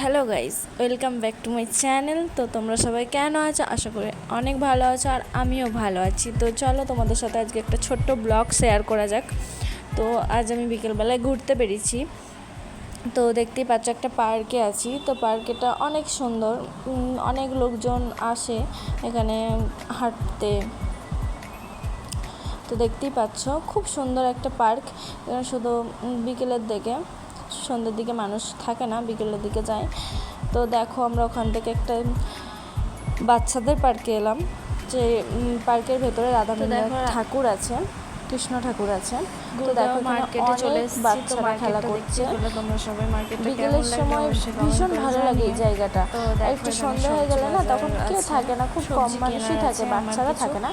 Hello guys, welcome back to my channel. তো তোমরা সবাই কেন আছো? আশা করি অনেক ভালো আছো, আর আমিও ভালো আছি। তো চলো তোমাদের সাথে আজকে একটা ছোট্ট ব্লগ শেয়ার করা যাক। তো আজ আমি বিকেলবেলায় ঘুরতে বেরিয়েছি। তো দেখতেই পাচ্ছ একটা পার্কে আছি। তো পার্কেটা অনেক সুন্দর, অনেক লোকজন আসে এখানে হাঁটতে। তো দেখতেই পাচ্ছ খুব সুন্দর একটা পার্ক। এখানে শুধু বিকেলের দিকে, সন্ধ্যের দিকে মানুষ থাকে না, বিকেলের দিকে যায়। তো দেখো আমরা ওখান থেকে একটা বাচ্চাদের পার্কে এলাম, যে পার্কের ভেতরে রাধাকৃষ্ণ ঠাকুর আছে, কৃষ্ণ ঠাকুর আছে। তো দেখো মার্কেটে চলে এসেছি, বাচ্চারা খেলা করছে। তোমরা সবাই মার্কেটে বিকেলের সময় ভীষণ ভালো লাগে এই জায়গাটা। একটু সন্ধ্যা হয়ে গেলে না, তখন কেউ থাকে না, খুব কম মানুষই থাকে, বাচ্চারা থাকে না।